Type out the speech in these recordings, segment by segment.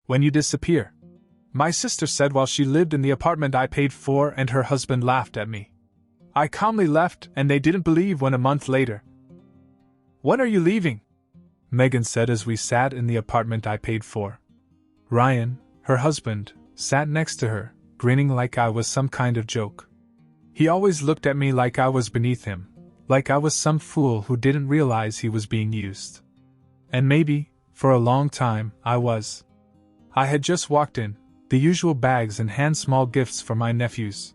When you disappear. My sister said while she lived in the apartment I paid for, and her husband laughed at me. I calmly left, and they didn't believe when a month later. When are you leaving? Megan said as we sat in the apartment I paid for. Ryan, her husband, sat next to her, grinning like I was some kind of joke. He always looked at me like I was beneath him, like I was some fool who didn't realize he was being used. And maybe, for a long time, I was. I had just walked in, the usual bags and hand small gifts for my nephews.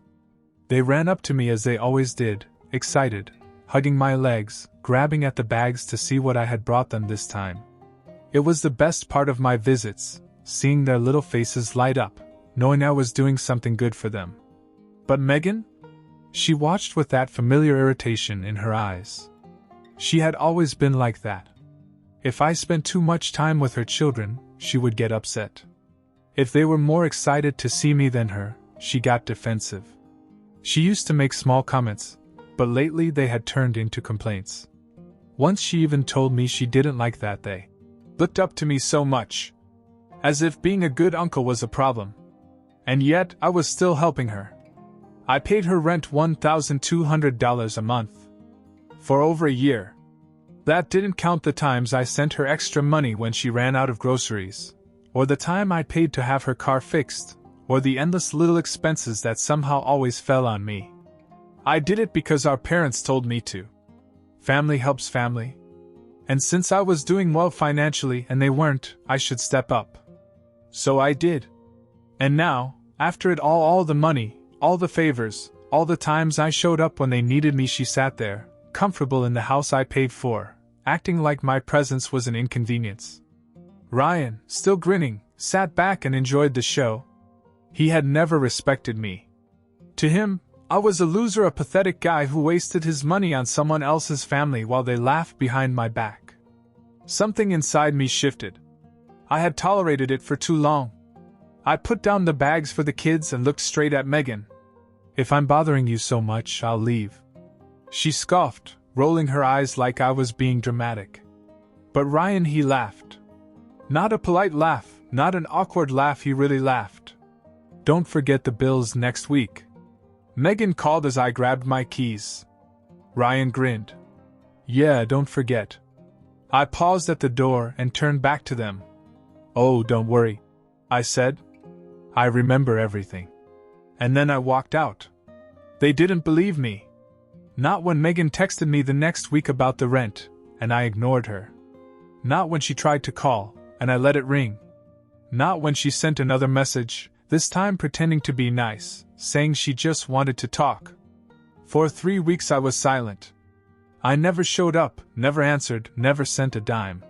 They ran up to me as they always did, excited, hugging my legs, grabbing at the bags to see what I had brought them this time. It was the best part of my visits, seeing their little faces light up, knowing I was doing something good for them. But Megan? She watched with that familiar irritation in her eyes. She had always been like that. If I spent too much time with her children, she would get upset. If they were more excited to see me than her, she got defensive. She used to make small comments, but lately they had turned into complaints. Once she even told me she didn't like that they looked up to me so much. As if being a good uncle was a problem. And yet, I was still helping her. I paid her rent $1,200 a month. For over a year. That didn't count the times I sent her extra money when she ran out of groceries, or the time I paid to have her car fixed, or the endless little expenses that somehow always fell on me. I did it because our parents told me to. Family helps family. And since I was doing well financially and they weren't, I should step up. So I did. And now, after it all the money, all the favors, all the times I showed up when they needed me, she sat there, comfortable in the house I paid for, acting like my presence was an inconvenience. Ryan, still grinning, sat back and enjoyed the show. He had never respected me. To him, I was a loser, a pathetic guy who wasted his money on someone else's family while they laughed behind my back. Something inside me shifted. I had tolerated it for too long. I put down the bags for the kids and looked straight at Megan. If I'm bothering you so much, I'll leave. She scoffed, rolling her eyes like I was being dramatic. But Ryan, he laughed. Not a polite laugh, not an awkward laugh, he really laughed. Don't forget the bills next week. Megan called as I grabbed my keys. Ryan grinned. Yeah, don't forget. I paused at the door and turned back to them. Oh, don't worry, I said. I remember everything. And then I walked out. They didn't believe me. Not when Megan texted me the next week about the rent, and I ignored her. Not when she tried to call, and I let it ring. Not when she sent another message, this time pretending to be nice, saying she just wanted to talk. For 3 weeks I was silent. I never showed up, never answered, never sent a dime.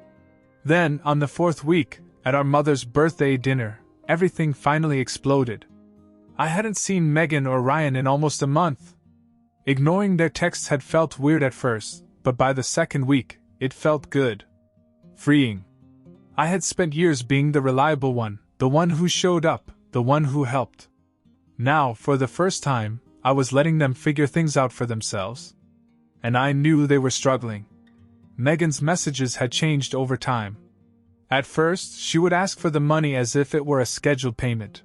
Then, on the 4th week, at our mother's birthday dinner, everything finally exploded. I hadn't seen Megan or Ryan in almost a month. Ignoring their texts had felt weird at first, but by the 2nd week, it felt good. Freeing. I had spent years being the reliable one, the one who showed up, the one who helped. Now, for the first time, I was letting them figure things out for themselves. And I knew they were struggling. Megan's messages had changed over time. At first, she would ask for the money as if it were a scheduled payment.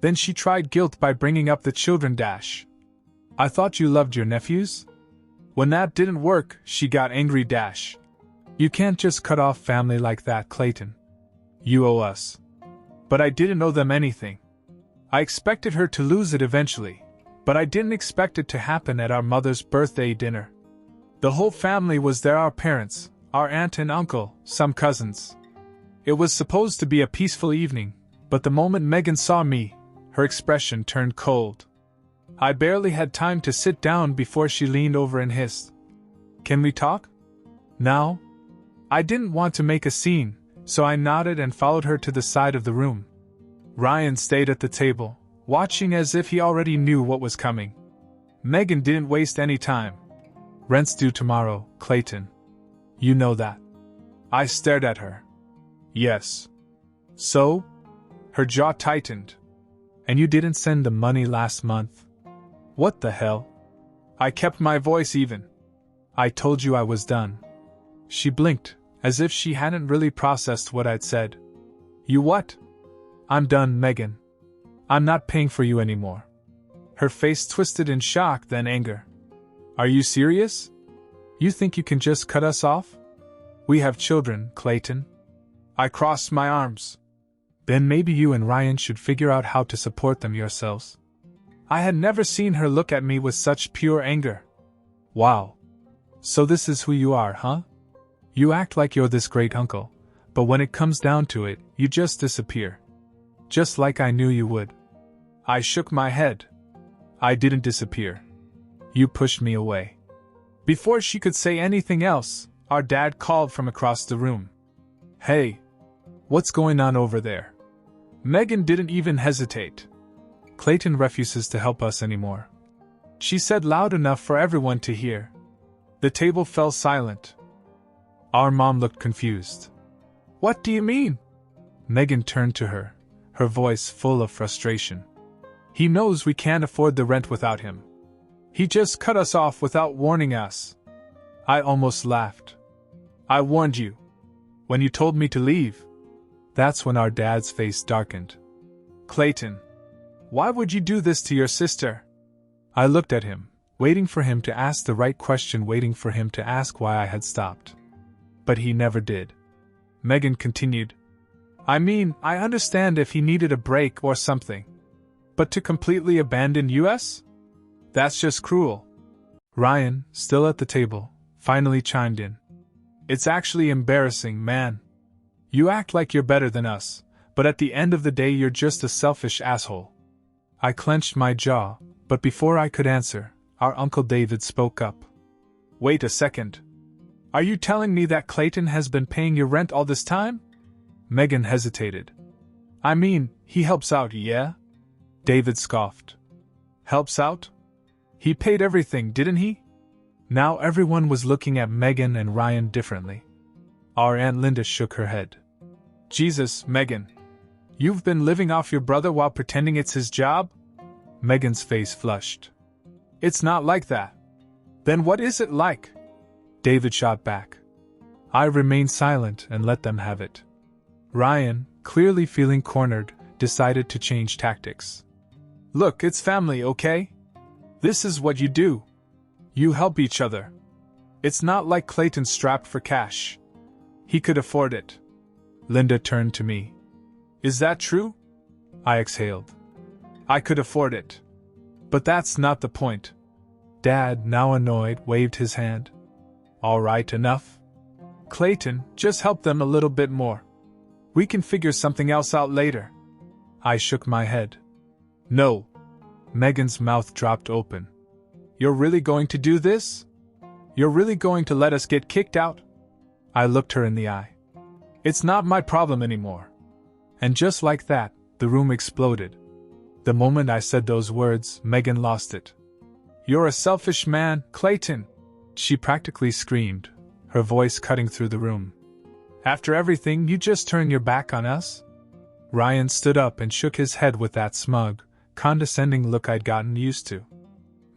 Then she tried guilt by bringing up the children dash. I thought you loved your nephews? When that didn't work, she got angry dash. You can't just cut off family like that, Clayton. You owe us. But I didn't owe them anything. I expected her to lose it eventually, but I didn't expect it to happen at our mother's birthday dinner. The whole family was there, our parents, our aunt and uncle, some cousins. It was supposed to be a peaceful evening, but the moment Megan saw me, her expression turned cold. I barely had time to sit down before she leaned over and hissed, "Can we talk? Now?" I didn't want to make a scene, so I nodded and followed her to the side of the room. Ryan stayed at the table, watching as if he already knew what was coming. Megan didn't waste any time. "Rent's due tomorrow, Clayton. You know that." I stared at her. "Yes." "So?" Her jaw tightened. "And you didn't send the money last month?" "What the hell?" I kept my voice even. "I told you I was done." She blinked, as if she hadn't really processed what I'd said. "You what?" I'm done, Megan. I'm not paying for you anymore. Her face twisted in shock, then anger. Are you serious? You think you can just cut us off? We have children, Clayton. I crossed my arms. Then maybe you and Ryan should figure out how to support them yourselves. I had never seen her look at me with such pure anger. Wow. So this is who you are, huh? You act like you're this great uncle, but when it comes down to it, you just disappear. Just like I knew you would. I shook my head. I didn't disappear. You pushed me away. Before she could say anything else, our dad called from across the room. Hey, what's going on over there? Megan didn't even hesitate. Clayton refuses to help us anymore. She said loud enough for everyone to hear. The table fell silent. Our mom looked confused. What do you mean? Megan turned to her, her voice full of frustration. He knows we can't afford the rent without him. He just cut us off without warning us. I almost laughed. I warned you. When you told me to leave. That's when our dad's face darkened. Clayton, why would you do this to your sister? I looked at him, waiting for him to ask the right question, waiting for him to ask why I had stopped. But he never did. Megan continued. I mean, I understand if he needed a break or something. But to completely abandon us? That's just cruel. Ryan, still at the table, finally chimed in. It's actually embarrassing, man. You act like you're better than us, but at the end of the day you're just a selfish asshole. I clenched my jaw, but before I could answer, our Uncle David spoke up. Wait a second. Are you telling me that Clayton has been paying your rent all this time? Megan hesitated. I mean, he helps out, yeah? David scoffed. Helps out? He paid everything, didn't he? Now everyone was looking at Megan and Ryan differently. Our Aunt Linda shook her head. Jesus, Megan. You've been living off your brother while pretending it's his job? Megan's face flushed. It's not like that. Then what is it like? David shot back. I remained silent and let them have it. Ryan, clearly feeling cornered, decided to change tactics. Look, it's family, okay? This is what you do. You help each other. It's not like Clayton's strapped for cash. He could afford it. Linda turned to me. Is that true? I exhaled. I could afford it. But that's not the point. Dad, now annoyed, waved his hand. All right, enough. Clayton, just help them a little bit more. We can figure something else out later. I shook my head. No. Megan's mouth dropped open. You're really going to do this? You're really going to let us get kicked out? I looked her in the eye. It's not my problem anymore. And just like that, the room exploded. The moment I said those words, Megan lost it. You're a selfish man, Clayton, she practically screamed, her voice cutting through the room. After everything, you just turn your back on us? Ryan stood up and shook his head with that smug, condescending look I'd gotten used to.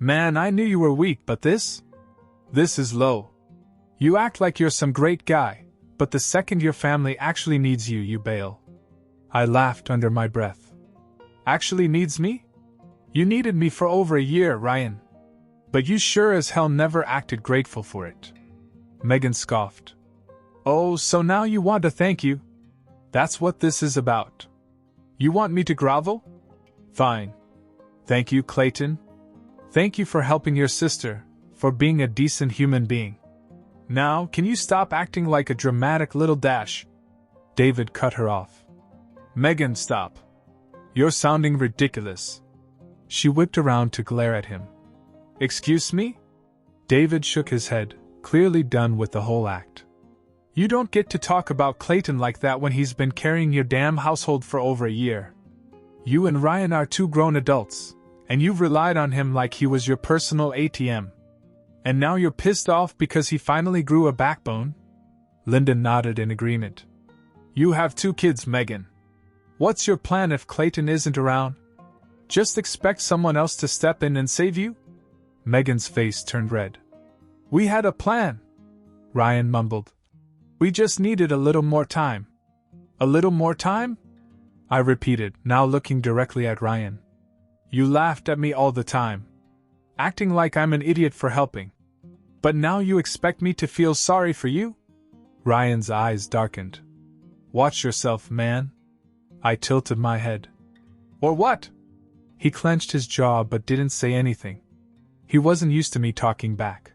Man, I knew you were weak, but this is low. You act like you're some great guy, but the second your family actually needs you, you bail. I laughed under my breath. Actually needs me? You needed me for over a year, Ryan. But you sure as hell never acted grateful for it. Megan scoffed. Oh, so now you want to thank you? That's what this is about. You want me to grovel? Fine. Thank you, Clayton. Thank you for helping your sister, for being a decent human being. Now, can you stop acting like a dramatic little dash? David cut her off. Megan, stop. You're sounding ridiculous. She whipped around to glare at him. Excuse me? David shook his head, clearly done with the whole act. You don't get to talk about Clayton like that when he's been carrying your damn household for over a year. You and Ryan are two grown adults, and you've relied on him like he was your personal ATM. And now you're pissed off because he finally grew a backbone? Linda nodded in agreement. You have 2 kids, Megan. What's your plan if Clayton isn't around? Just expect someone else to step in and save you? Megan's face turned red. We had a plan, Ryan mumbled. We just needed a little more time. A little more time? I repeated, now looking directly at Ryan. You laughed at me all the time, acting like I'm an idiot for helping. But now you expect me to feel sorry for you? Ryan's eyes darkened. Watch yourself, man. I tilted my head. Or what? He clenched his jaw but didn't say anything. He wasn't used to me talking back.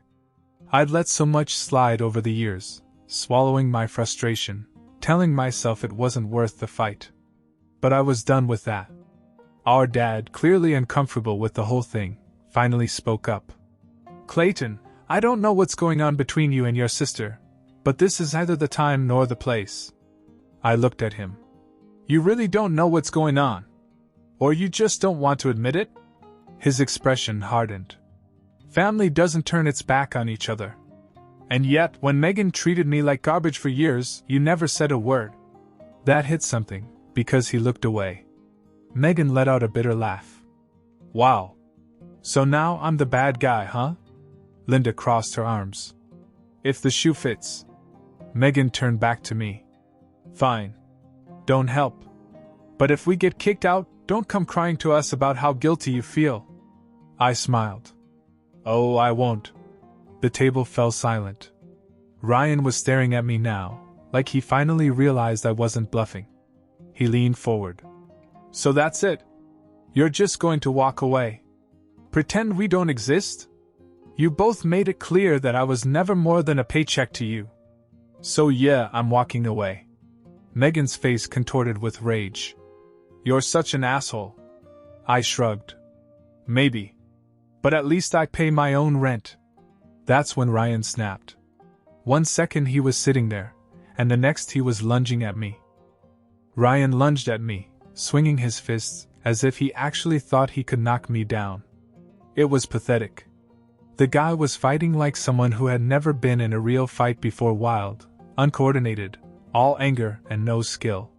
I'd let so much slide over the years, swallowing my frustration, telling myself it wasn't worth the fight. But I was done with that. Our dad, clearly uncomfortable with the whole thing, finally spoke up. Clayton, I don't know what's going on between you and your sister, but this is neither the time nor the place. I looked at him. You really don't know what's going on? Or you just don't want to admit it? His expression hardened. Family doesn't turn its back on each other. And yet, when Megan treated me like garbage for years, you never said a word. That hit something, because he looked away. Megan let out a bitter laugh. Wow. So now I'm the bad guy, huh? Linda crossed her arms. If the shoe fits. Megan turned back to me. Fine. Don't help. But if we get kicked out, don't come crying to us about how guilty you feel. I smiled. Oh, I won't. The table fell silent. Ryan was staring at me now, like he finally realized I wasn't bluffing. He leaned forward. So that's it? You're just going to walk away? Pretend we don't exist? You both made it clear that I was never more than a paycheck to you. So yeah, I'm walking away. Megan's face contorted with rage. You're such an asshole. I shrugged. Maybe. But at least I pay my own rent. That's when Ryan snapped. 1 second he was sitting there, and the next he was lunging at me. Ryan lunged at me, swinging his fists, as if he actually thought he could knock me down. It was pathetic. The guy was fighting like someone who had never been in a real fight before, wild, uncoordinated, all anger and no skill.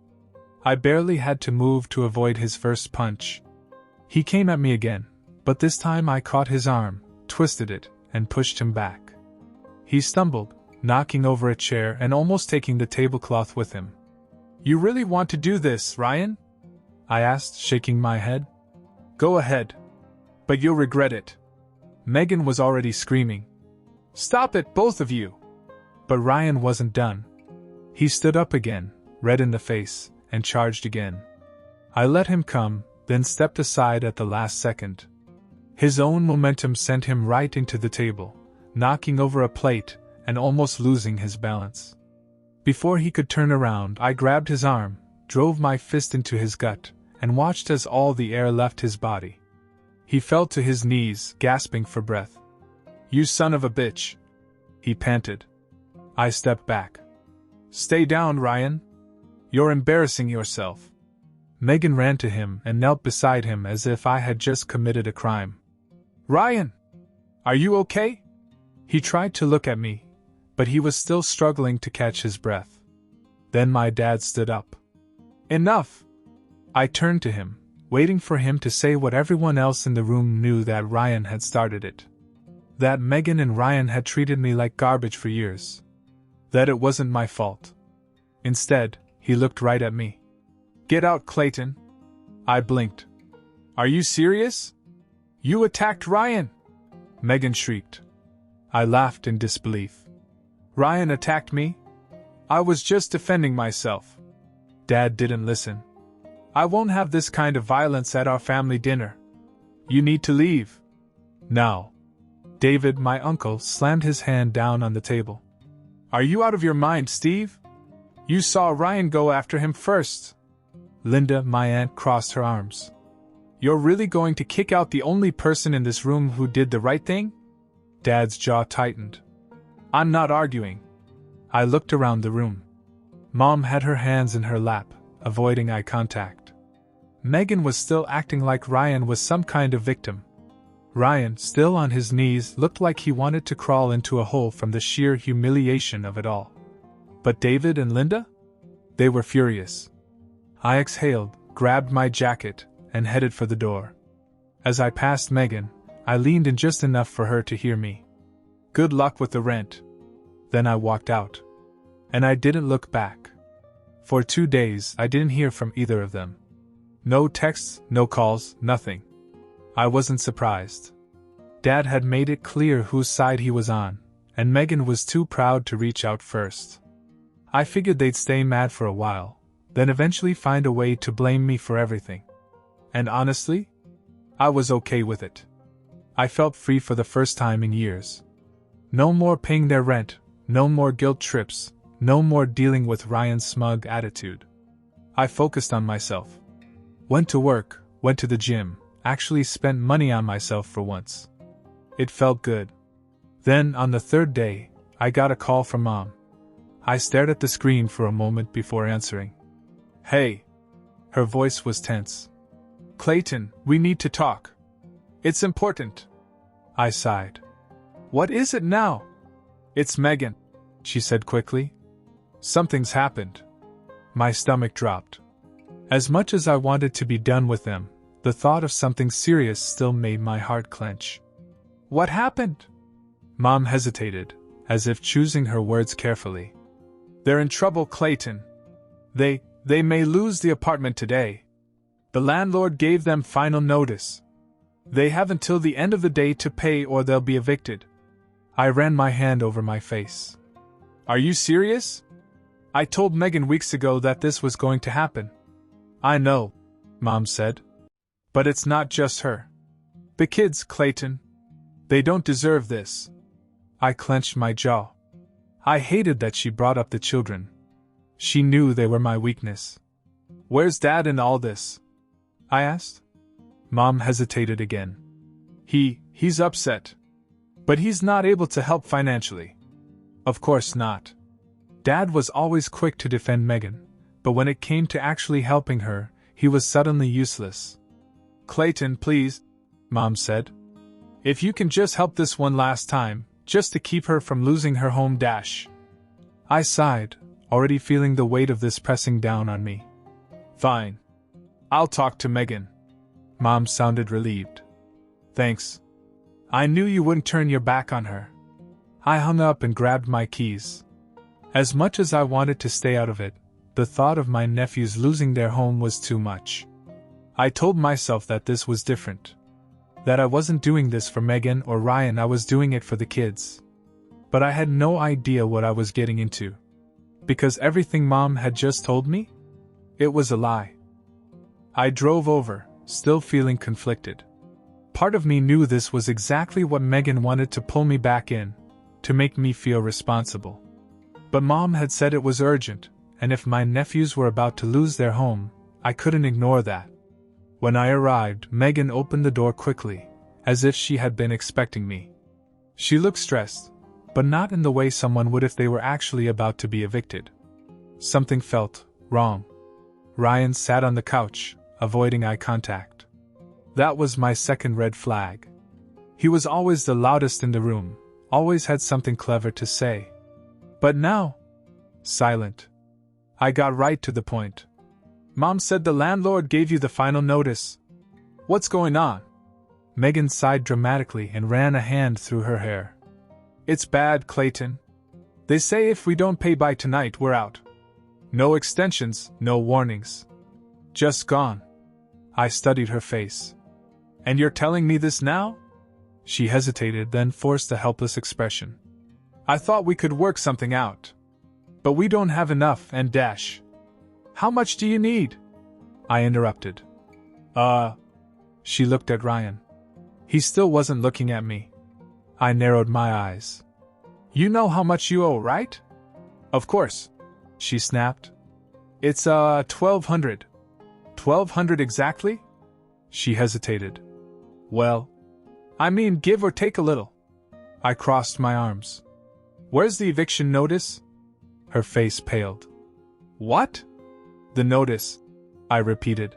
I barely had to move to avoid his first punch. He came at me again, but this time I caught his arm, twisted it, and pushed him back. He stumbled, knocking over a chair and almost taking the tablecloth with him. You really want to do this, Ryan? I asked, shaking my head. Go ahead. But you'll regret it. Megan was already screaming. Stop it, both of you! But Ryan wasn't done. He stood up again, red in the face, and charged again. I let him come, then stepped aside at the last second. His own momentum sent him right into the table, knocking over a plate and almost losing his balance. Before he could turn around, I grabbed his arm, drove my fist into his gut, and watched as all the air left his body. He fell to his knees, gasping for breath. You son of a bitch! He panted. I stepped back. Stay down, Ryan. You're embarrassing yourself. Megan ran to him and knelt beside him as if I had just committed a crime. Ryan! Are you okay? He tried to look at me, but he was still struggling to catch his breath. Then my dad stood up. Enough! I turned to him, waiting for him to say what everyone else in the room knew, that Ryan had started it. That Megan and Ryan had treated me like garbage for years. That it wasn't my fault. Instead, he looked right at me. Get out, Clayton. I blinked. Are you serious? You attacked Ryan! Megan shrieked. I laughed in disbelief. Ryan attacked me? I was just defending myself. Dad didn't listen. I won't have this kind of violence at our family dinner. You need to leave. Now. David, my uncle, slammed his hand down on the table. Are you out of your mind, Steve? You saw Ryan go after him first. Linda, my aunt, crossed her arms. You're really going to kick out the only person in this room who did the right thing? Dad's jaw tightened. I'm not arguing. I looked around the room. Mom had her hands in her lap, avoiding eye contact. Megan was still acting like Ryan was some kind of victim. Ryan, still on his knees, looked like he wanted to crawl into a hole from the sheer humiliation of it all. But David and Linda? They were furious. I exhaled, grabbed my jacket, and headed for the door. As I passed Megan, I leaned in just enough for her to hear me. Good luck with the rent. Then I walked out. And I didn't look back. For 2 days, I didn't hear from either of them. No texts, no calls, nothing. I wasn't surprised. Dad had made it clear whose side he was on, and Megan was too proud to reach out first. I figured they'd stay mad for a while, then eventually find a way to blame me for everything. And honestly, I was okay with it. I felt free for the first time in years. No more paying their rent, no more guilt trips, no more dealing with Ryan's smug attitude. I focused on myself. Went to work, went to the gym, actually spent money on myself for once. It felt good. Then, on the third day, I got a call from Mom. I stared at the screen for a moment before answering. "Hey." Her voice was tense. "Clayton, we need to talk. It's important." I sighed. "What is it now?" "It's Megan," she said quickly. "Something's happened." My stomach dropped. As much as I wanted to be done with them, the thought of something serious still made my heart clench. "What happened?" Mom hesitated, as if choosing her words carefully. "They're in trouble, Clayton. They may lose the apartment today. The landlord gave them final notice. They have until the end of the day to pay or they'll be evicted." I ran my hand over my face. "Are you serious? I told Megan weeks ago that this was going to happen." "I know," Mom said. "But it's not just her. The kids, Clayton. They don't deserve this." I clenched my jaw. I hated that she brought up the children. She knew they were my weakness. "Where's Dad in all this?" I asked. Mom hesitated again. He's upset. But he's not able to help financially." "Of course not." Dad was always quick to defend Megan, but when it came to actually helping her, he was suddenly useless. "Clayton, please," Mom said. "If you can just help this one last time, just to keep her from losing her home dash." I sighed, already feeling the weight of this pressing down on me. "Fine. I'll talk to Megan." Mom sounded relieved. "Thanks. I knew you wouldn't turn your back on her." I hung up and grabbed my keys. As much as I wanted to stay out of it, the thought of my nephews losing their home was too much. I told myself that this was different. That I wasn't doing this for Megan or Ryan, I was doing it for the kids. But I had no idea what I was getting into. Because everything Mom had just told me? It was a lie. I drove over, still feeling conflicted. Part of me knew this was exactly what Megan wanted to pull me back in, to make me feel responsible. But Mom had said it was urgent, and if my nephews were about to lose their home, I couldn't ignore that. When I arrived, Megan opened the door quickly, as if she had been expecting me. She looked stressed, but not in the way someone would if they were actually about to be evicted. Something felt wrong. Ryan sat on the couch, avoiding eye contact. That was my second red flag. He was always the loudest in the room, always had something clever to say. But now, silent. I got right to the point. "Mom said the landlord gave you the final notice. What's going on?" Megan sighed dramatically and ran a hand through her hair. "It's bad, Clayton. They say if we don't pay by tonight, we're out. No extensions, no warnings. Just gone." I studied her face. "And you're telling me this now?" She hesitated, then forced a helpless expression. "I thought we could work something out. But we don't have enough and dash." "How much do you need?" I interrupted. She looked at Ryan. He still wasn't looking at me. I narrowed my eyes. "You know how much you owe, right?" "Of course," she snapped. "It's, $1,200. $1,200 exactly?" She hesitated. "Well, I mean, give or take a little." I crossed my arms. "Where's the eviction notice?" Her face paled. "What?" "The notice," I repeated.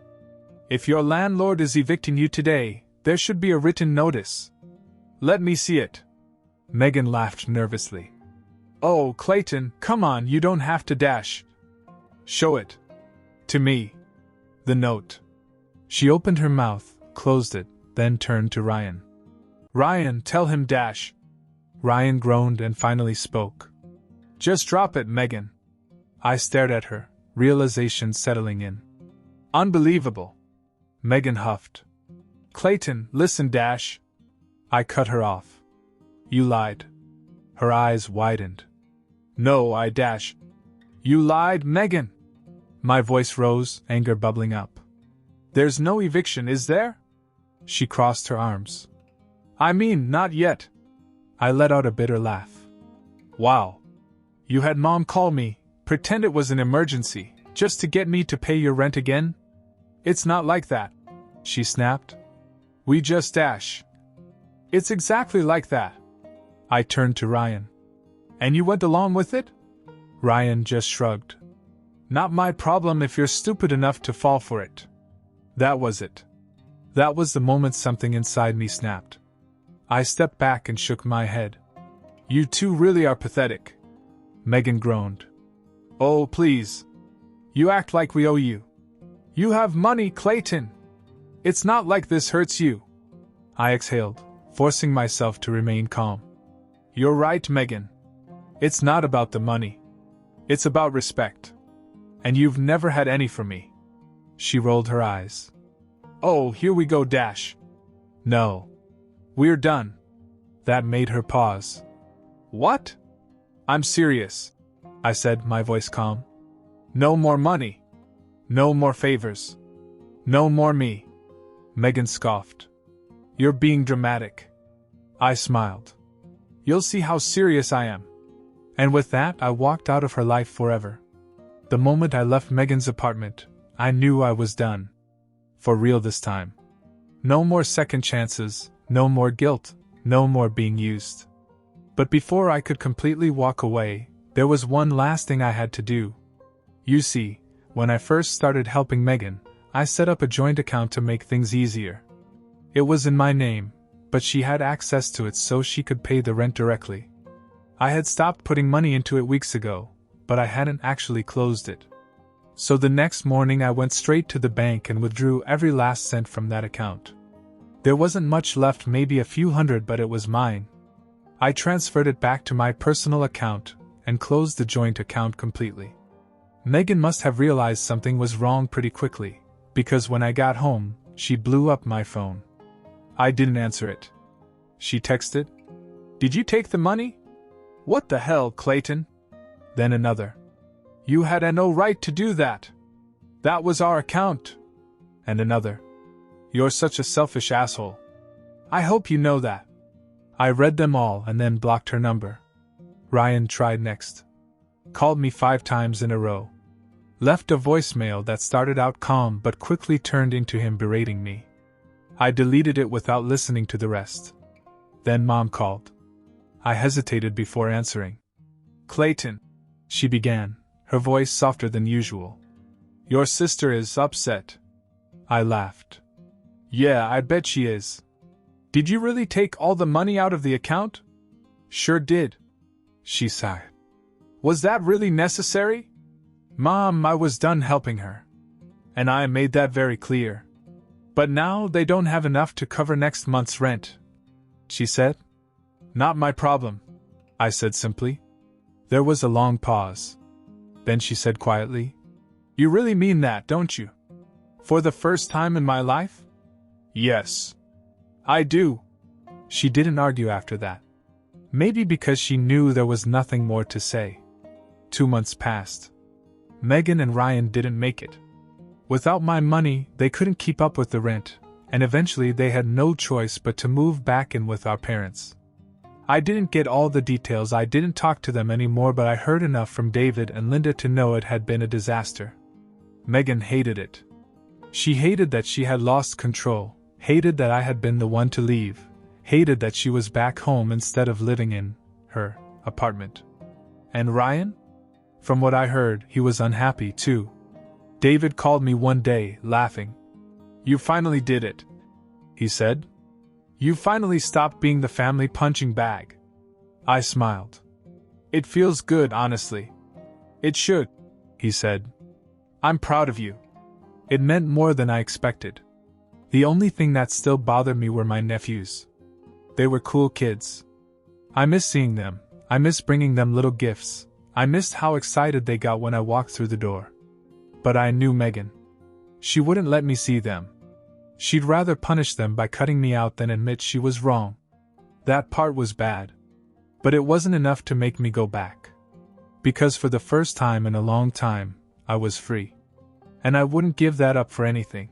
"If your landlord is evicting you today, there should be a written notice." "Let me see it." Megan laughed nervously. "Oh, Clayton, come on, you don't have to dash." "Show it." "To me." "The note." She opened her mouth, closed it, then turned to Ryan. "Ryan, tell him dash." Ryan groaned and finally spoke. "Just drop it, Megan." I stared at her, realization settling in. Unbelievable. Megan huffed. Clayton, listen, Dash. I cut her off. You lied. Her eyes widened. No, I dash. You lied, Megan. My voice rose, anger bubbling up. There's no eviction, is there? She crossed her arms. I mean, not yet. I let out a bitter laugh. Wow. You had Mom call me, pretend it was an emergency, just to get me to pay your rent again? It's not like that, she snapped. We just dash. It's exactly like that. I turned to Ryan. And you went along with it? Ryan just shrugged. Not my problem if you're stupid enough to fall for it. That was it. That was the moment something inside me snapped. I stepped back and shook my head. You two really are pathetic. Megan groaned. Oh, please. You act like we owe you. You have money, Clayton. It's not like this hurts you. I exhaled, forcing myself to remain calm. You're right, Megan. It's not about the money. It's about respect. And you've never had any from me. She rolled her eyes. Oh, here we go, Dash. No. We're done. That made her pause. What? I'm serious, I said, my voice calm. No more money. No more favors. No more me. Megan scoffed. You're being dramatic. I smiled. You'll see how serious I am. And with that, I walked out of her life forever. The moment I left Megan's apartment, I knew I was done. For real this time. No more second chances, no more guilt, no more being used. But before I could completely walk away, there was one last thing I had to do. You see, when I first started helping Megan, I set up a joint account to make things easier. It was in my name, but she had access to it so she could pay the rent directly. I had stopped putting money into it weeks ago, but I hadn't actually closed it. So the next morning I went straight to the bank and withdrew every last cent from that account. There wasn't much left, maybe a few hundred, but it was mine. I transferred it back to my personal account and closed the joint account completely. Megan must have realized something was wrong pretty quickly, because when I got home, she blew up my phone. I didn't answer it. She texted, "Did you take the money?" "What the hell, Clayton?" Then another. "You had no right to do that. That was our account." And another. "You're such a selfish asshole. I hope you know that." I read them all and then blocked her number. Ryan tried next. Called me 5 times in a row. Left a voicemail that started out calm but quickly turned into him berating me. I deleted it without listening to the rest. Then Mom called. I hesitated before answering. "Clayton," she began, her voice softer than usual. "Your sister is upset." I laughed. "Yeah, I bet she is. Did you really take all the money out of the account?" "Sure did." She sighed. "Was that really necessary?" "Mom, I was done helping her. And I made that very clear. But now they don't have enough to cover next month's rent," she said. "Not my problem," I said simply. There was a long pause. Then she said quietly, "You really mean that, don't you? For the first time in my life?" "Yes. I do." She didn't argue after that. Maybe because she knew there was nothing more to say. 2 months passed. Megan and Ryan didn't make it. Without my money, they couldn't keep up with the rent, and eventually they had no choice but to move back in with our parents. I didn't get all the details, I didn't talk to them anymore, but I heard enough from David and Linda to know it had been a disaster. Megan hated it. She hated that she had lost control, hated that I had been the one to leave, hated that she was back home instead of living in her apartment. And Ryan? From what I heard, he was unhappy too. David called me one day, laughing. "You finally did it," he said. "You finally stopped being the family punching bag." I smiled. "It feels good, honestly." "It should," he said. "I'm proud of you." It meant more than I expected. The only thing that still bothered me were my nephews. They were cool kids. I missed seeing them, I missed bringing them little gifts, I missed how excited they got when I walked through the door. But I knew Megan. She wouldn't let me see them. She'd rather punish them by cutting me out than admit she was wrong. That part was bad. But it wasn't enough to make me go back. Because for the first time in a long time, I was free. And I wouldn't give that up for anything.